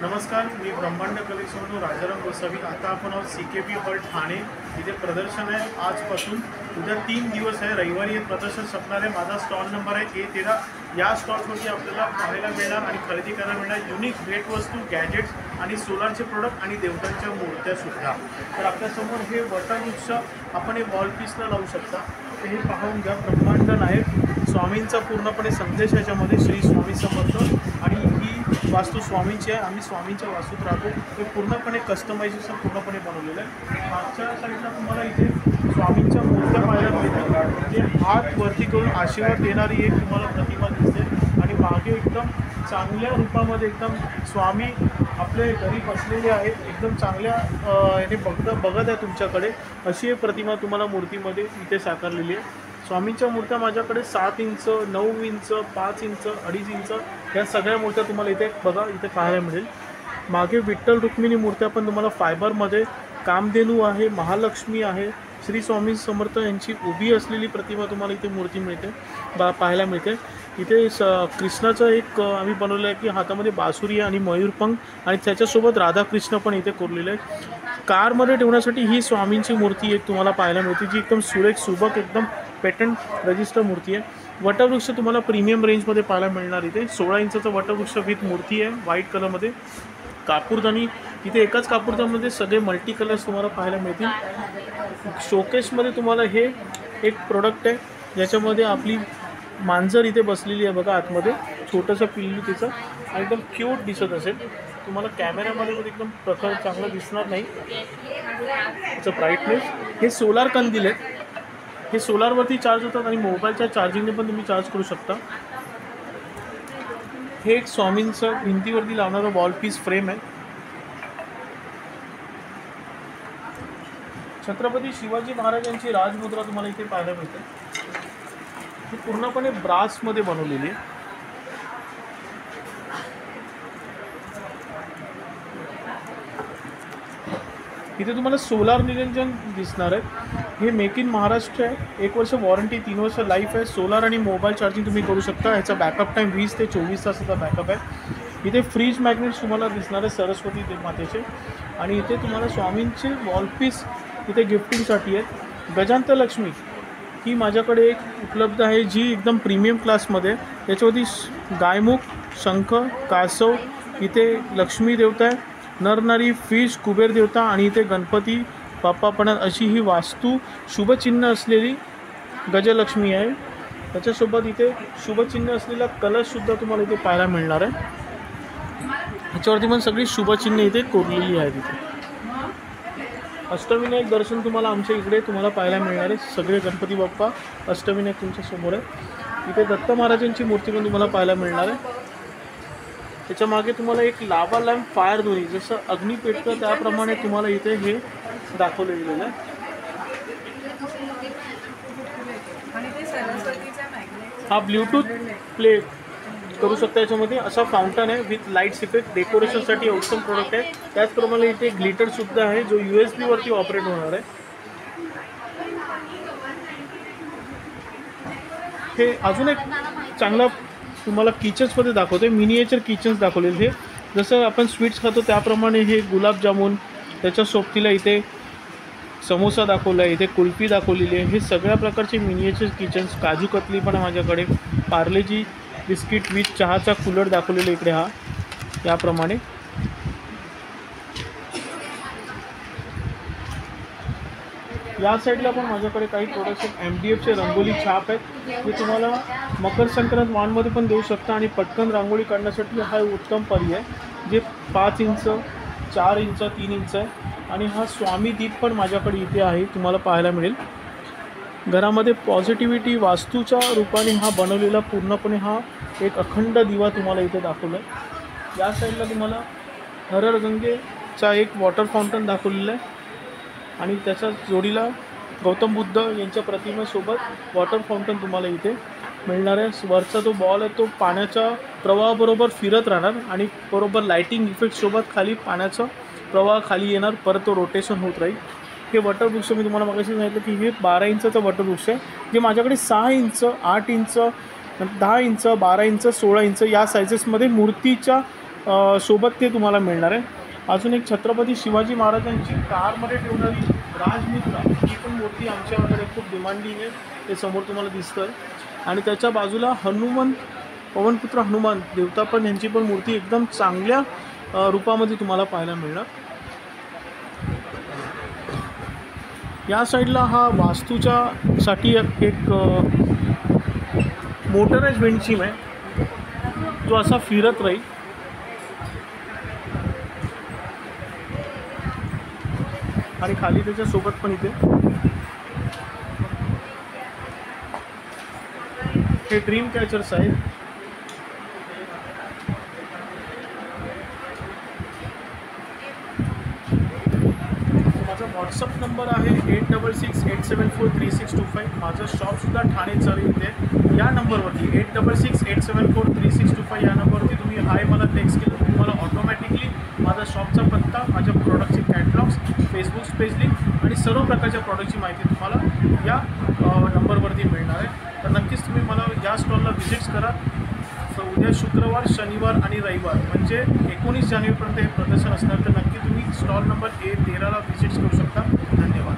नमस्कार, मी ब्रह्मांड कलेक्शनमधून राजाराम गोसावी। आता आपण आहोत CKB हॉल ठाणे। इथे प्रदर्शन आहे आजपासून उद्या 3 दिवस आहे। रविवारी हे प्रदर्शन संपणार आहे। माझा स्टॉल नंबर आहे A13। या स्टॉलवरती आपल्याला पाहायला मिळणार आणि खरेदी करायला मिळणार युनिक भेटवस्तू, गॅजेट्स आणि सोलारचे प्रोडक्ट आणि देवतांच्या मूर्त्यासुद्धा। तर आपल्यासमोर हे वटवृक्ष आपण हे वॉल पीसला लावू शकता। तर हे पाहून घ्या, ब्रह्मांड नायक स्वामींचा पूर्णपणे संदेश याच्यामध्ये। श्री स्वामी समर्थ आणि ही वास्तू स्वामींची आहे। आम्ही स्वामींच्या वास्तूत राहतो। हे पूर्णपणे कस्टमायझेशन पूर्णपणे बनवलेलं आहे। मागच्या साईडला तुम्हाला इथे स्वामींच्या मूर्त्या पाहायला मिळतात। जे हात वरती करून आशीर्वाद देणारी एक तुम्हाला प्रतिमा दिसते आणि मागे एकदम चांगल्या रूपामध्ये एकदम स्वामी आपले घरी बसलेले आहेत। एकदम चांगल्या याने बघत आहे तुमच्याकडे, अशी एक प्रतिमा तुम्हाला मूर्तीमध्ये इथे साकारलेली आहे। स्वामींच्या मूर्त्या माझ्याकडे 7 इंच, 9 इंच, 5 इंच, 2.5 इंच या सगळ्या मूर्त्या तुम्हाला इथे बघा इथे पाहायला मिळेल। मागे विठ्ठल रुक्मिणी मूर्त्या पण तुम्हाला फायबरमध्ये, कामधेनू आहे, महालक्ष्मी आहे, श्री स्वामी समर्थ यांची उभी असलेली प्रतिमा तुम्हाला इथे मूर्ती मिळते पाहायला मिळते। इथे कृष्णाचं एक आम्ही बनवलं आहे की हातामध्ये बासुरी आणि मयूरपंख आणि त्याच्यासोबत राधाकृष्ण पण इथे कोरलेलं आहे। कारमध्ये ठेवण्यासाठी ही स्वामींची मूर्ती एक तुम्हाला पाहायला मिळते, जी एकदम सुरेख सुबक एकदम पेटंट रजिस्टर मूर्ती आहे। वटवृक्ष तुम्हाला प्रीमियम रेंजमध्ये पाहायला मिळणार। इथे 16 इंचाचा वटवृक्ष विथ मूर्ती आहे व्हाईट कलरमध्ये। कापूरदानी इथे एकाच कापूरदानीमध्ये सगळे मल्टी कलर्स तुम्हाला पाहायला मिळतील। शोकेसमध्ये तुम्हाला हे एक प्रोडक्ट आहे ज्याच्यामध्ये आपली मांजर इथे बसलेली आहे बघा आतमध्ये, छोटंसं पिल्लू तिचं आणि एकदम क्यूट दिसत असेल। तुम्हाला कॅमेऱ्यामध्ये पण एकदम प्रकार चांगला दिसणार नाही त्याचं ब्राईटनेस। हे सोलार कंदील आहेत, हे सोलारवरती चार्ज होतात आणि मोबाईलच्या चार्जिंगने पण तुम्ही चार्ज करू शकता। हे एक स्वामींचं भिंतीवरती लावणारं वॉल पीस फ्रेम आहे। छत्रपती शिवाजी महाराजांची राजमुद्रा तुम्हाला इथे पाहायला मिळते। ही पूर्णपणे ब्रासमध्ये बनवलेली आहे। इथे तुम्हाला सोलार निरंजन दिसणार आहे। हे मेक इन महाराष्ट्र आहे। 1 वर्ष वॉरंटी, 3 वर्ष लाईफ आहे। सोलार आणि मोबाईल चार्जिंग तुम्ही करू शकता। ह्याचा बॅकअप टाईम 20 ते 24 तासाचा बॅकअप आहे। इथे फ्रीज मॅग्नेट्स तुम्हाला दिसणार आहे सरस्वती मातेचे आणि इथे तुम्हाला स्वामींचे वॉलपीस इथे गिफ्टिंगसाठी आहेत। गजांत लक्ष्मी ही माझ्याकडे एक उपलब्ध आहे जी एकदम प्रीमियम क्लासमध्ये। याच्यावरती गायमुख, शंख, कासव, इथे लक्ष्मी देवता आहे, नरनारी, फिश, कुबेर देवता आणि इथे गणपती बाप्पा पण अशी ही वास्तू शुभचिन्ह असलेली गजलक्ष्मी आहे। त्याच्यासोबत इथे शुभचिन्ह असलेला कलशसुद्धा तुम्हाला इथे पाहायला मिळणार आहे। ह्याच्यावरती पण सगळी शुभचिन्ह इथे कोरलेली आहेत। इथे अष्टविनायक दर्शन तुम्हाला आमच्या इकडे तुम्हाला पाहायला मिळणार आहे। सगळे गणपती बाप्पा अष्टविनायक तुमच्या समोर आहे। इथे दत्त महाराजांची मूर्ती पण तुम्हाला पाहायला मिळणार आहे। त्याच्या मागे तुम्हाला एक लावा लॅम्प फायर दोरी, जसं अग्नी पेटतं त्याप्रमाणे तुम्हाला इथे हे दाखवलं गेलेलं आहे। हा ब्ल्यूटूथ प्ले करू शकता। याच्यामध्ये असा फाउंटन आहे विथ लाईट्स इफेक्ट, डेकोरेशनसाठी उत्तम प्रोडक्ट आहे। त्याचप्रमाणे इथे ग्लिटरसुद्धा आहे जो USB वरती ऑपरेट होणार आहे। हे अजून एक चांगला तुम्हाला किचन्समध्ये दाखवते, मिनिएचर किचन्स दाखवलेले। हे जसं आपण स्वीट्स खातो त्याप्रमाणे हे गुलाबजामुन, त्याच्या सोबतीला इथे समोसा दाखवला आहे, इथे कुल्फी दाखवलेली आहे। हे सगळ्या प्रकारचे मिनिएचर किचन्स, काजू कतली पण माझ्याकडे, पार्लेजी बिस्किट विथ चहाचा कूलर दाखवलेला इकडे हा याप्रमाणे। या साईडला पण माझ्याकडे काही प्रोडक्ट्स आहेत। MDFचे रंगोली छाप आहेत, जे तुम्हाला मकर संक्रांत वाणमध्ये पण देऊ शकता आणि पटकन रांगोळी काढण्यासाठी हा उत्तम पर्याय आहे, जे 5 इंच, 4 इंच, 3 इंच आहे। आणि हा स्वामी दीप पण माझ्याकडे इथे आहे, तुम्हाला पाहायला मिळेल। घरामध्ये पॉझिटिव्हिटी वास्तूच्या रूपाने हा बनवलेला पूर्णपणे हा एक अखंड दिवा तुम्हाला इथे दाखवला आहे। या साईडला तुम्हाला हरर गंगेचा एक वॉटर फाउंटन दाखवलेला आहे आणि त्याच्या जोडीला गौतम बुद्ध यांच्या प्रतिमेसोबत वॉटर फाउंटन तुम्हाला इथे मिळणार आहे। वरचा तो बॉल आहे तो पाण्याच्या प्रवाहाबरोबर फिरत राहणार आणि बरोबर लाईटिंग इफेक्टसोबत खाली पाण्याचा प्रवाह खाली येणार, परत तो रोटेशन होत राहील। हे वटवृक्ष मी तुम्हाला मगाशी सांगितलं की हे 12 इंचाचं वटवृक्ष आहे, जे माझ्याकडे 6 inch, 8 inch, 10 inch, 12 inch, 16 inch या सायझेसमध्ये मूर्तीच्या सोबत ते तुम्हाला मिळणार आहे. अजून एक छत्रपती शिवाजी महाराजांची कारमध्ये ठेवणारी राजमुद्रा ही पण मूर्ती आमच्याकडे खूप डिमांडिंग आहे. ते समोर तुम्हाला दिसतं आणि त्याच्या बाजूला हनुमंत पवनपुत्र हनुमान देवता पण यांची पण मूर्ती एकदम चांगल्या रूपामध्ये तुम्हाला पाहायला मिळणार. या साईडला हा वास्तूच्या साठी एक मोटराइज विंडशिम आहे जो असा फिरत राहील. आणि खाली त्याच्यासोबत पण इथे हे ड्रीम कॅचर्स आहेत. माझा व्हॉट्सअप नंबर आहे 8668743625. माझं शॉपसुद्धा ठाणे चालू इथे. या नंबरवरती 8668743625 या नंबरवरती तुम्ही हाय मला टेक्स्ट केलं तर तुम्हाला ऑटोमॅटिकली माझा शॉपचा पत्ता, माझ्या प्रोडक्टचे कॅटलॉग्स, फेसबुक पेज लिंक आणि सर्व प्रकारच्या प्रॉडक्टची माहिती तुम्हाला या नंबरवरती मिळणार आहे. तर नक्कीच तुम्ही मला या स्टॉलला व्हिजिट्स करा. उद्या शुक्रवार, शनिवार आणि रविवार म्हणजे 19 जानेवारीपर्यंत हे प्रदर्शन असणार. तर नक्की तुम्ही स्टॉल नंबर A13ला व्हिजिट्स करू शकता. धन्यवाद.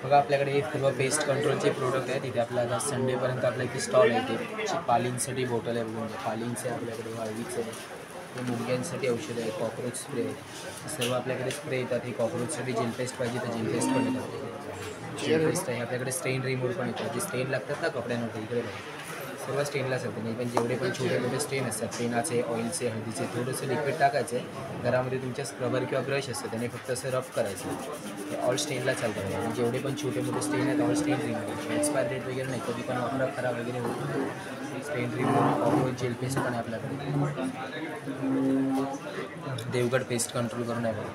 बघा आपल्याकडे सर्व पेस्ट कंट्रोलचे प्रोडक्ट आहेत. इथे आपल्याला संडेपर्यंत आपल्या इथे स्टॉल आहे. ते पालींसाठी बॉटल आहे, बघून पालींचे आपल्याकडे, हळदीचे आहे, ते मुलग्यांसाठी औषध आहे, कॉक्रोच स्प्रे आहे. सर्व आपल्याकडे स्प्रे येतात. हे कॉक्रोचसाठी जेल पेस्ट पाहिजे तर जेल पेस्ट पण येतात. जेल पेस्ट आहे. आपल्याकडे स्टेन रिमूव्ह पण येतात. जे स्टेन लागतात ना कपड्यांवर इकडे सर्व स्टेनलाच येतं. नाही पण जेवढे पण छोटे मोठे स्टेन असतात पेनाचे, ऑइलचे, हळदीचे, थोडंसं लिक्विड टाकायचं आहे घरामध्ये. तुमच्या स्क्रबर किंवा ब्रश असतं त्याने फक्त असं रब करायचं. ते ऑल स्टेनला चालतं. आणि जेवढे पण छोटे मोठे स्टेन आहेत ऑल स्टेन रिमूव्ह. एक्सपायर डेट वगैरे नाही, कधी पण वापरा खराब वगैरे होतो. स्टेन रिमूव्ह, कॉक्रोच जेल पेस्ट पण आहे आपल्याकडे. देवगड पेस्ट कंट्रोल करून आहे बघा.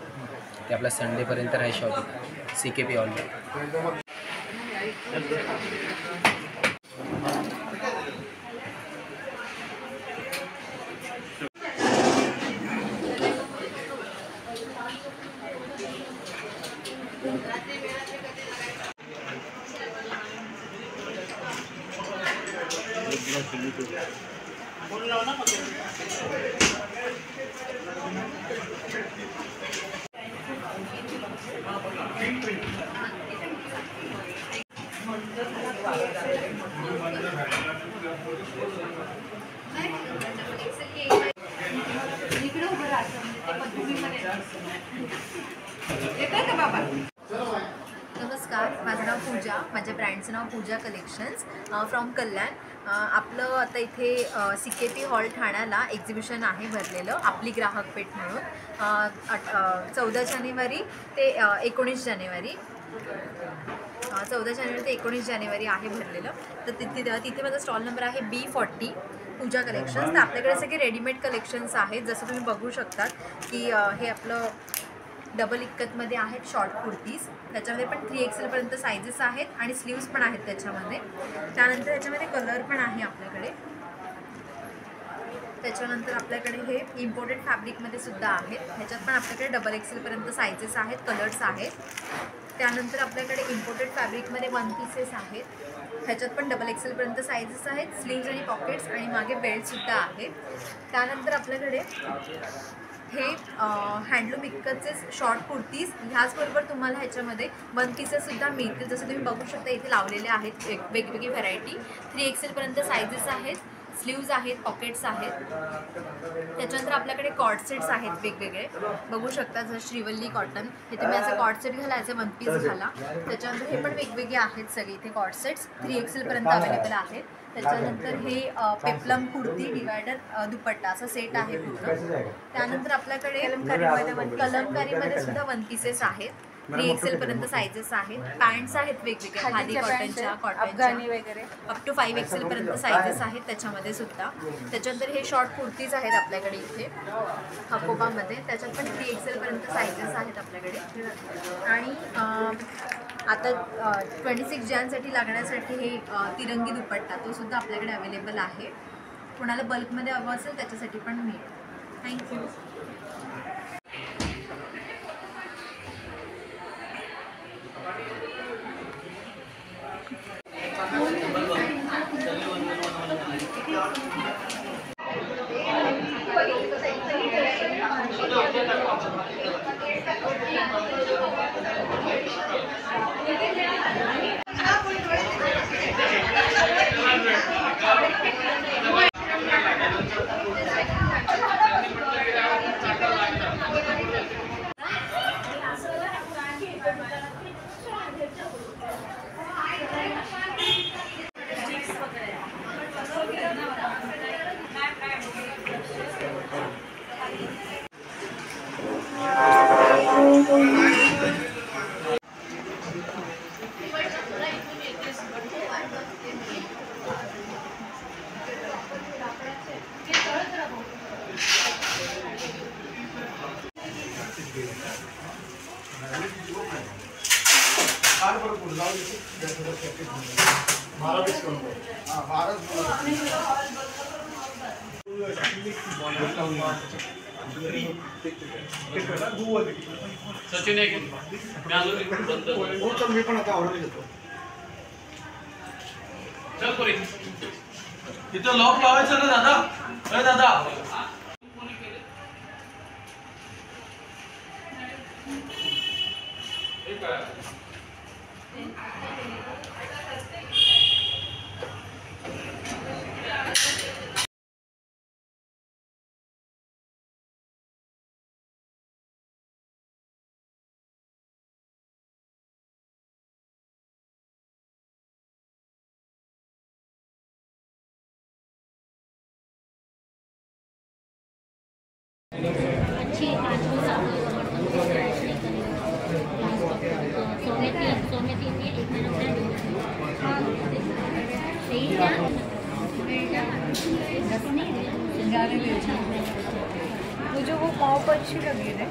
ते आपला संडेपर्यंत आहे शॉप CKP हॉलला. नमस्कार, माझं नाव पूजा. माझ्या ब्रँडचं नाव पूजा कलेक्शन्स फ्रॉम कल्याण. आपलं आता इथे CKP हॉल ठाण्याला एक्झिबिशन आहे भरलेलं, आपली ग्राहक पेठ म्हणून. 14 जानेवारी ते 19 जानेवारी 14 जानेवारी ते 19 जानेवारी आहे भरलेलं. तर तिथे माझा स्टॉल नंबर आहे B40 पूजा कलेक्शन्स. तर आपल्याकडे सगळे रेडीमेड कलेक्शन्स आहेत. जसं तुम्ही बघू शकतात की हे आपलं डबल इक्कतमध्ये आहेत शॉर्ट कुर्तीज. त्याच्यामध्ये पण 3XL सायझेस आहेत आणि स्लीव्स पण आहेत त्याच्यामध्ये. त्यानंतर त्याच्यामध्ये कलर पण आहे आपल्याकडे. त्याच्यानंतर आपल्याकडे हे इम्पोर्टेड फॅब्रिकमध्ये सुद्धा आहेत. ह्याच्यात पण आपल्याकडे XXL सायझेस आहेत, कलर्स आहेत. त्यानंतर आपल्याकडे इम्पोर्टेड फॅब्रिकमध्ये 1 पीसेस आहेत. ह्याच्यात पण डबल एक्सेलपर्यंत साईजेस आहेत. स्लीव्ज आणि पॉकेट्स आणि मागे बेल्टसुद्धा आहे. त्यानंतर आपल्याकडे हे हँडलूम इतकंचे शॉर्ट कुर्तीज, ह्याचबरोबर तुम्हाला ह्याच्यामध्ये 1 पीसेससुद्धा मिळतील. जसं तुम्ही बघू शकता इथे लावलेले आहेत वेगवेगळी व्हरायटी. 3 एक्सेलपर्यंत साईजेस आहेत, स्लीव्ज आहेत, पॉकेट्स आहेत. त्याच्यानंतर आपल्याकडे कॉर्ड सेट्स आहेत वेगवेगळे, बघू शकता. जसं श्रीवल्ली कॉटन, हे तुम्ही असं कॉर्ड सेट घाला, याचे 1 पीस घाला. त्याच्यानंतर हे पण वेगवेगळे आहेत सगळे इथे कॉर्ड सेट्स 3 एक्सेलपर्यंत अवेलेबल आहेत. त्याच्यानंतर हे पेप्लम कुर्ती डिवायडर दुपट्टा असं सेट आहे पूर्ण. त्यानंतर आपल्याकडे कलमकारीमध्ये सुद्धा 1 पीसेस आहेत. 3 एक्सेलपर्यंत साईजेस आहेत. पॅन्ट्स आहेत वेगवेगळ्या खादी कॉटनच्या वगैरे अप टू 5 एक्सेलपर्यंत साईजेस आहेत त्याच्यामध्ये सुद्धा. त्याच्यानंतर हे शॉर्ट कुर्तीज आहेत आपल्याकडे इथे हकोबामध्ये, त्याच्यात पण 3 एक्सेलपर्यंत साईजेस आहेत आपल्याकडे. आणि आता 26 जानेसाठी लागण्यासाठी हे तिरंगी दुपट्टा तो सुद्धा आपल्याकडे अवेलेबल आहे. कोणाला बल्कमध्ये हवं असेल त्याच्यासाठी पण मिळेल. थँक्यू. सचिन एक मी पण आता ऑर्डर घेतो. चल पुरी इथं लॉक लावायचं ना दादा. अरे दादा अच्छी सोने तीन में एक मुझे वो पाव अच्छी लगी है.